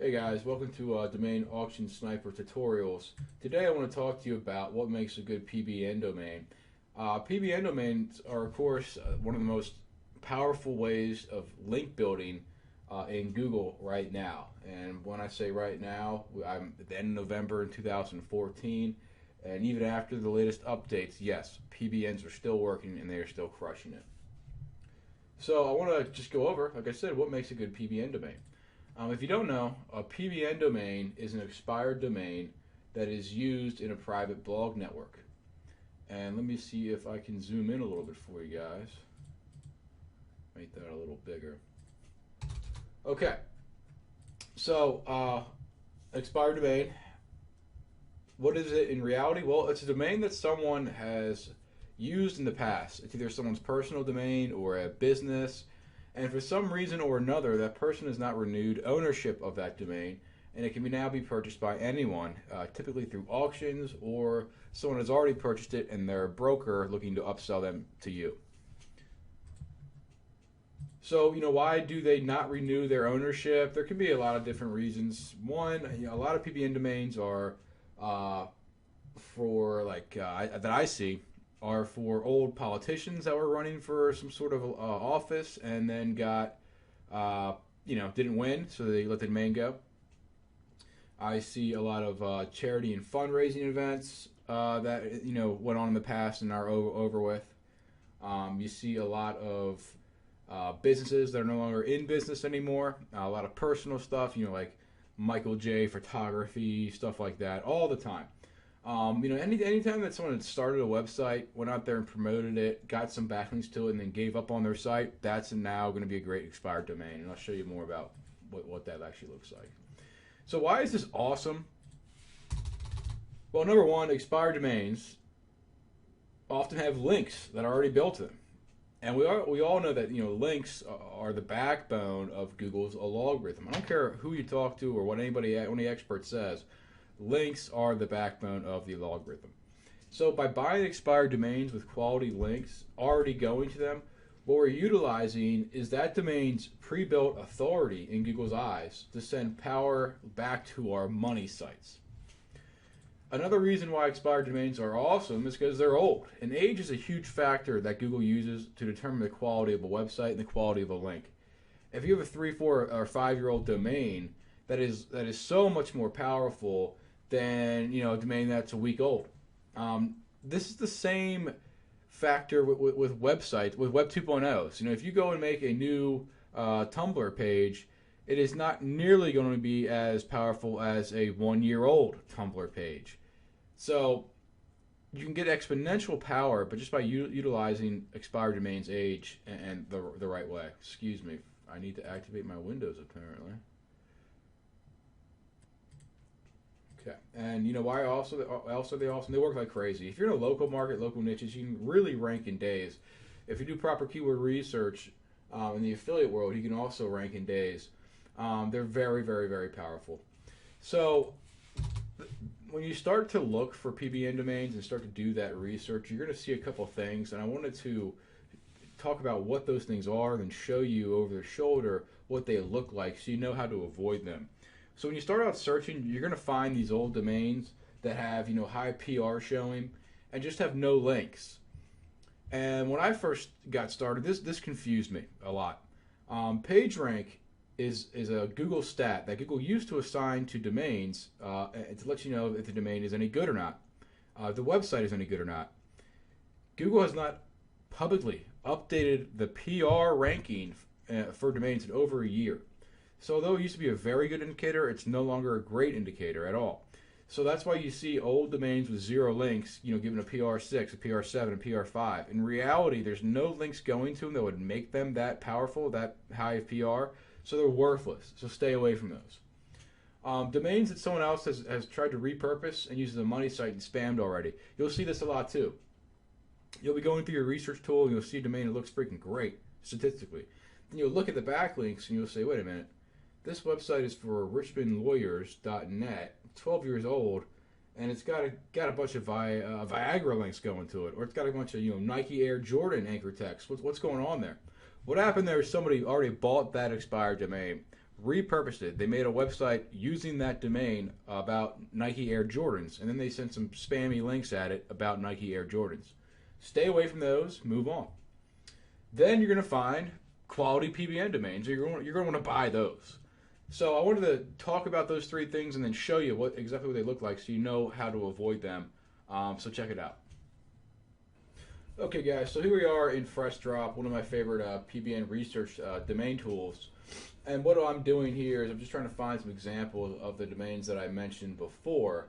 Hey guys, welcome to Domain Auction Sniper Tutorials. Today I want to talk to you about what makes a good PBN domain. PBN domains are, of course, one of the most powerful ways of link building in Google right now. And when I say right now, I'm at the end of November in 2014, and even after the latest updates, yes, PBNs are still working and they are still crushing it. So I want to just go over, like I said, what makes a good PBN domain. If you don't know, a PBN domain is an expired domain that is used in a private blog network. And let me see if I can zoom in a little bit for you guys. Make that a little bigger. Okay. So, expired domain. What is it in reality? Well, it's a domain that someone has used in the past. It's either someone's personal domain or a business. And for some reason or another, that person has not renewed ownership of that domain, and it can now be purchased by anyone, typically through auctions, or someone has already purchased it and they're a broker looking to upsell them to you. So, why do they not renew their ownership? There can be a lot of different reasons. One, a lot of PBN domains are that I see are for old politicians that were running for some sort of office and then got, didn't win, so they let the domain go. I see a lot of charity and fundraising events that, went on in the past and are over with. You see a lot of businesses that are no longer in business anymore. A lot of personal stuff, like Michael J. photography, stuff like that, all the time. Anytime that someone had started a website, went out there and promoted it, got some backlinks to it, and then gave up on their site, that's now going to be a great expired domain. And I'll show you more about what that actually looks like. So why is this awesome? Well, number one, expired domains often have links that are already built to them. And we all know that links are the backbone of Google's algorithm. I don't care who you talk to or what any expert says. Links are the backbone of the algorithm. So by buying expired domains with quality links already going to them, what we're utilizing is that domain's pre-built authority in Google's eyes to send power back to our money sites. Another reason why expired domains are awesome is because they're old. And age is a huge factor that Google uses to determine the quality of a website and the quality of a link. If you have a 3, 4, or 5-year-old domain, that is so much more powerful than a domain that's a week old. This is the same factor with websites, with Web 2.0s. If you go and make a new Tumblr page, it is not nearly going to be as powerful as a 1-year-old Tumblr page. So you can get exponential power, but just by utilizing expired domains age and the right way. Excuse me, I need to activate my Windows apparently. Okay, and why also they work like crazy. If you're in a local market, local niches, you can really rank in days. If you do proper keyword research in the affiliate world, you can also rank in days. They're very, very, very powerful. So when you start to look for PBN domains and start to do that research, you're going to see a couple things, and I wanted to talk about what those things are, then show you over the shoulder what they look like so you know how to avoid them. So when you start out searching, you're going to find these old domains that have, high PR showing and just have no links. And when I first got started, this confused me a lot. PageRank is a Google stat that Google used to assign to domains to let you know if the domain is any good or not, if the website is any good or not. Google has not publicly updated the PR ranking for domains in over a year. So although it used to be a very good indicator, it's no longer a great indicator at all. So that's why you see old domains with 0 links, given a PR6, a PR7, a PR5. In reality, there's no links going to them that would make them that powerful, that high of PR, so they're worthless. So stay away from those. Domains that someone else has tried to repurpose and uses a money site and spammed already. You'll see this a lot too. You'll be going through your research tool and you'll see a domain that looks freaking great statistically. Then you'll look at the backlinks and you'll say, wait a minute. This website is for richmondlawyers.net, 12 years old, and it's got a bunch of Viagra links going to it, or it's got a bunch of Nike Air Jordan anchor text. What's going on there? What happened there is somebody already bought that expired domain, repurposed it. They made a website using that domain about Nike Air Jordans, and then they sent some spammy links at it about Nike Air Jordans. Stay away from those. Move on. Then you're going to find quality PBN domains. You're going to want to buy those. So I wanted to talk about those three things and then show you exactly what they look like so you know how to avoid them. So check it out. Okay, guys, so here we are in FreshDrop, one of my favorite PBN research domain tools. And what I'm doing here is I'm just trying to find some examples of the domains that I mentioned before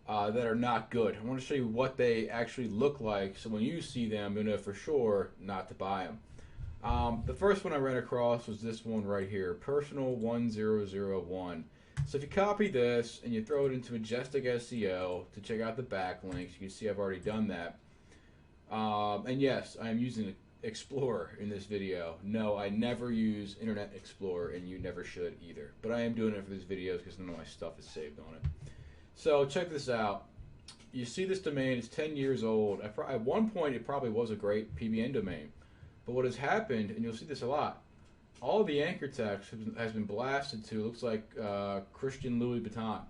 that are not good. I want to show you what they actually look like so when you see them, you'll know for sure not to buy them. The first one I ran across was this one right here, Personal1001. So if you copy this and you throw it into Majestic SEO to check out the backlinks, you can see I've already done that. And yes, I am using Explorer in this video. No, I never use Internet Explorer, and you never should either. But I am doing it for these videos because none of my stuff is saved on it. So check this out. You see this domain is 10 years old. At one point, it probably was a great PBN domain. But what has happened, and you'll see this a lot, all the anchor text has been blasted to, looks like Christian Louis Vuitton.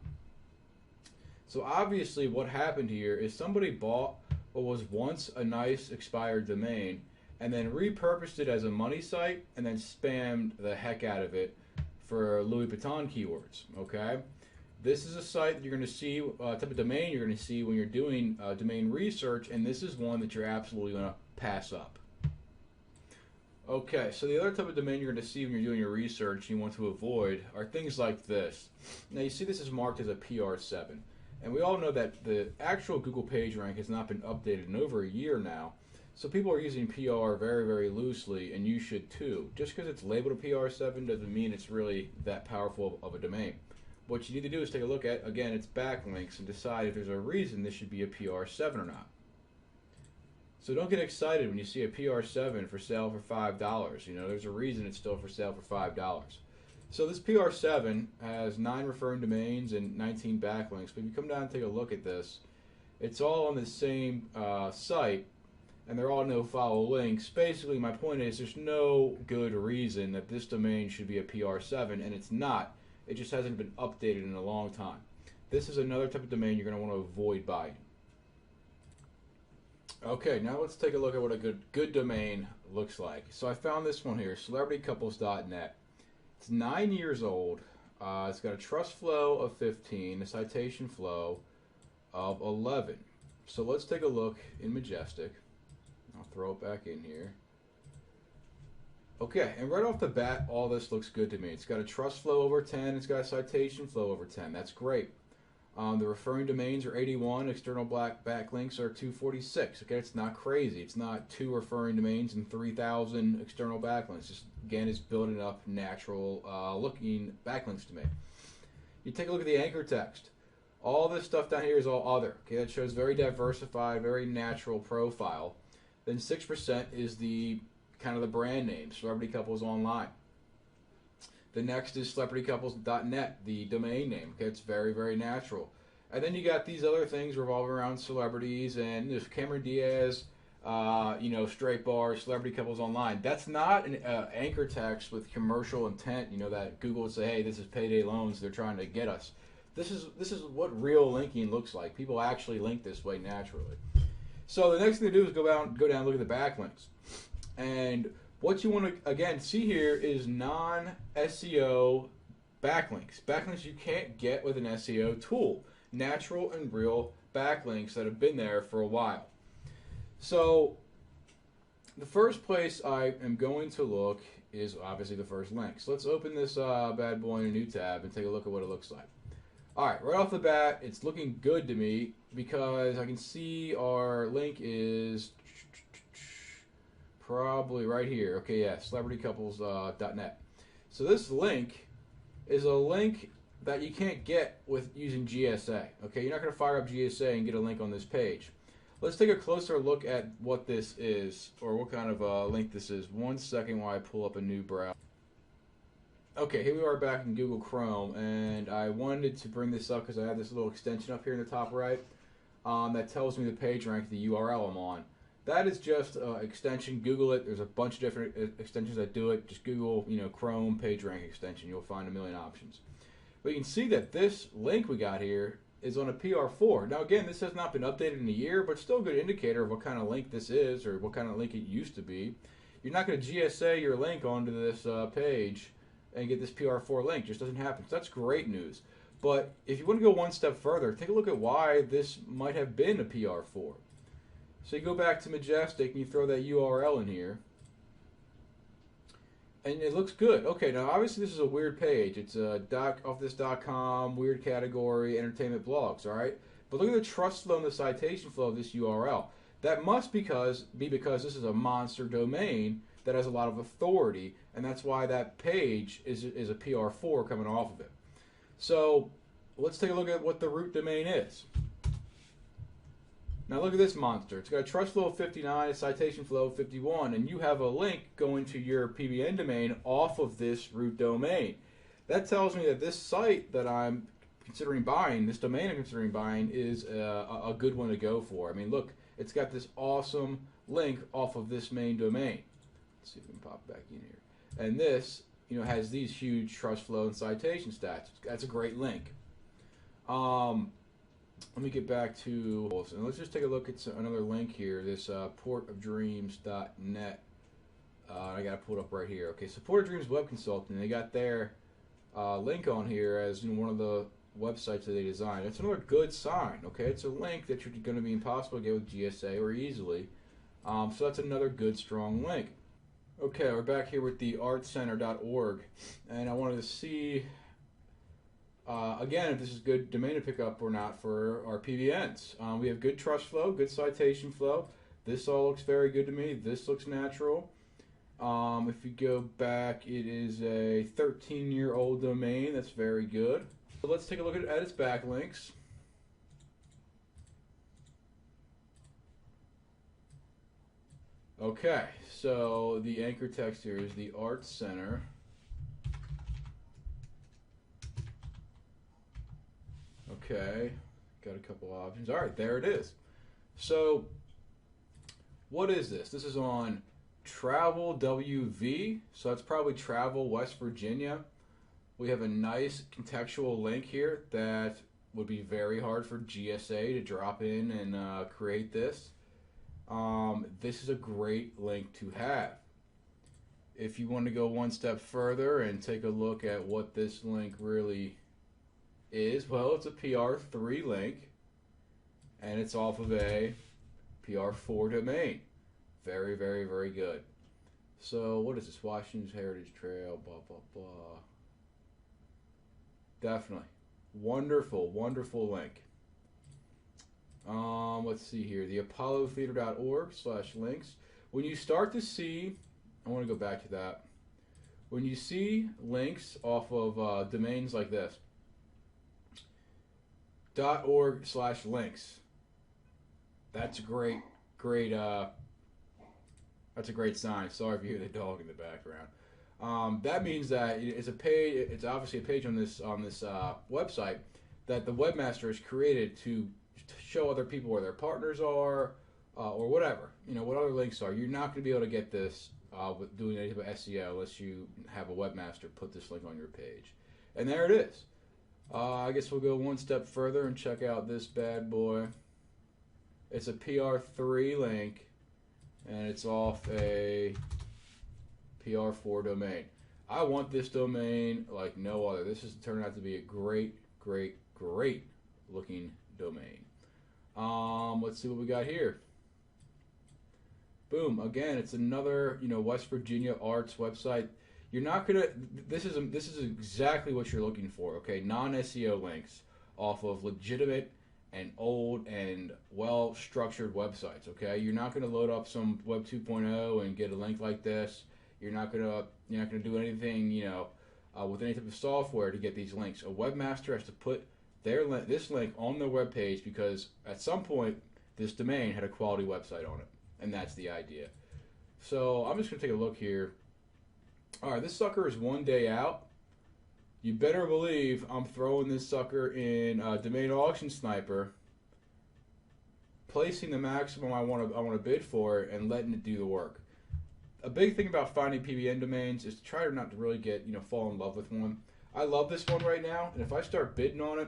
So obviously what happened here is somebody bought what was once a nice expired domain and then repurposed it as a money site and then spammed the heck out of it for Louis Vuitton keywords, okay? This is a site that you're going to see, type of domain you're going to see when you're doing domain research, and this is one that you're absolutely going to pass up. Okay, so the other type of domain you're going to see when you're doing your research you want to avoid are things like this. Now you see this is marked as a PR7. And we all know that the actual Google PageRank has not been updated in over a year now. So people are using PR very, very loosely, and you should too. Just because it's labeled a PR7 doesn't mean it's really that powerful of a domain. What you need to do is take a look at, again, its backlinks and decide if there's a reason this should be a PR7 or not. So don't get excited when you see a PR7 for sale for $5. You know, there's a reason it's still for sale for $5. So this PR7 has 9 referring domains and 19 backlinks. But if you come down and take a look at this, it's all on the same site, and they're all no-follow links. Basically, my point is there's no good reason that this domain should be a PR7, and it's not. It just hasn't been updated in a long time. This is another type of domain you're going to want to avoid buying. Okay, now let's take a look at what a good domain looks like. So I found this one here, celebritycouples.net. It's 9 years old. It's got a trust flow of 15, a citation flow of 11. So let's take a look in Majestic. I'll throw it back in here. Okay, and right off the bat, all this looks good to me. It's got a trust flow over 10. It's got a citation flow over 10. That's great. The referring domains are 81. External backlinks are 246. Okay, it's not crazy. It's not 2 referring domains and 3,000 external backlinks. Just, again, it's building up natural looking backlinks to me. You take a look at the anchor text. All this stuff down here is all other. Okay, that shows very diversified, very natural profile. Then 6% is the kind of the brand name, Celebrity Couples Online. The next is celebritycouples.net, the domain name. Okay, it's very, very natural. And then you got these other things revolving around celebrities, and there's Cameron Diaz, straight bar, Celebrity Couples Online. That's not an anchor text with commercial intent, that Google would say, hey, this is payday loans, they're trying to get us. This is what real linking looks like. People actually link this way naturally. So the next thing to do is go down and look at the backlinks. And what you want to, again, see here is non-SEO backlinks. Backlinks you can't get with an SEO tool. Natural and real backlinks that have been there for a while. So the first place I am going to look is obviously the first link. So let's open this bad boy in a new tab and take a look at what it looks like. Alright, right off the bat, it's looking good to me because I can see our link is probably right here. Okay, yeah, celebritycouples.net. So this link is a link that you can't get with using GSA. Okay, you're not going to fire up GSA and get a link on this page. Let's take a closer look at what this is, or what kind of link this is. 1 second while I pull up a new browser. Okay, here we are back in Google Chrome, and I wanted to bring this up because I have this little extension up here in the top right that tells me the page rank, the URL I'm on. That is just extension. Google it. There's a bunch of different extensions that do it. Just Google, Chrome PageRank extension. You'll find a million options. But you can see that this link we got here is on a PR4. Now again, this has not been updated in a year, but still a good indicator of what kind of link this is or what kind of link it used to be. You're not going to GSA your link onto this page and get this PR4 link. It just doesn't happen. So that's great news. But if you want to go one step further, take a look at why this might have been a PR4. So you go back to Majestic and you throw that URL in here. And it looks good. Okay, now obviously this is a weird page. It's offthis.com, weird category, entertainment blogs, all right? But look at the trust flow and the citation flow of this URL. That must be because this is a monster domain that has a lot of authority, and that's why that page is a PR4 coming off of it. So let's take a look at what the root domain is. Now look at this monster. It's got a trust flow of 59, a citation flow of 51, and you have a link going to your PBN domain off of this root domain. That tells me that this site that I'm considering buying, this domain I'm considering buying, is a good one to go for. I mean, look, it's got this awesome link off of this main domain. Let's see if we can pop back in here. And this, has these huge trust flow and citation stats. That's a great link. Let me get back to, and let's just take a look at another link here, this portofdreams.net. I got to pull it up right here. Okay, so Port of Dreams Web Consulting, they got their link on here as one of the websites that they designed. It's another good sign, okay? It's a link that you're going to be impossible to get with GSA or easily. So that's another good, strong link. Okay, we're back here with the artcenter.org, and I wanted to see again, if this is good domain to pick up or not for our PBNs. We have good trust flow, good citation flow. This all looks very good to me. This looks natural. If you go back, it is a 13-year-old domain. That's very good. So let's take a look at its backlinks. Okay, so the anchor text here is the Art Center. Okay, got a couple options. All right, there it is. So, what is this? This is on Travel WV, so that's probably Travel West Virginia. We have a nice contextual link here that would be very hard for GSA to drop in and create this. This is a great link to have. If you want to go one step further and take a look at what this link really is, well, it's a PR3 link, and it's off of a PR4 domain. Very, very, very good. So, what is this? Washington's Heritage Trail, blah, blah, blah. Definitely. Wonderful, wonderful link. Let's see here. The apollotheater.org/links. When you start to see, I want to go back to that. When you see links off of domains like this, .org/links. That's a great, that's a great sign. Sorry if you hear the dog in the background. That means that it's a page. It's obviously a page on this website that the webmaster has created to show other people where their partners are, or whatever. What other links are. You're not going to be able to get this with doing anything about SEO unless you have a webmaster put this link on your page. And there it is. I guess we'll go one step further and check out this bad boy. It's a PR3 link, and it's off a PR4 domain. I want this domain like no other. This has turned out to be a great, great, great looking domain. Let's see what we got here. Boom. Again, it's another West Virginia arts website. You're not gonna. This is exactly what you're looking for. Okay, non-SEO links off of legitimate and old and well-structured websites. Okay, you're not gonna load up some Web 2.0 and get a link like this. You're not gonna do anything with any type of software to get these links. A webmaster has to put this link on their web page because at some point this domain had a quality website on it, and that's the idea. So I'm just gonna take a look here. All right, this sucker is 1 day out. You better believe I'm throwing this sucker in Domain Auction Sniper. placing the maximum I want to bid for and letting it do the work. A big thing about finding PBN domains is to try not to really get, fall in love with one. I love this one right now, and if I start bidding on it,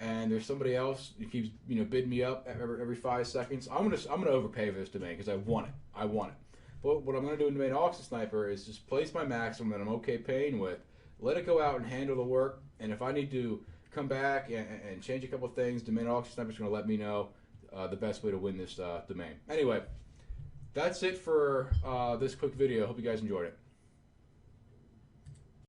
and there's somebody else who keeps, bidding me up every 5 seconds, I'm gonna overpay for this domain because I want it. I want it. But what I'm gonna do in Domain Auction Sniper is just place my maximum that I'm okay paying with, let it go out and handle the work, and if I need to come back and change a couple of things, Domain Auction Sniper is gonna let me know the best way to win this domain. Anyway, that's it for this quick video. Hope you guys enjoyed it.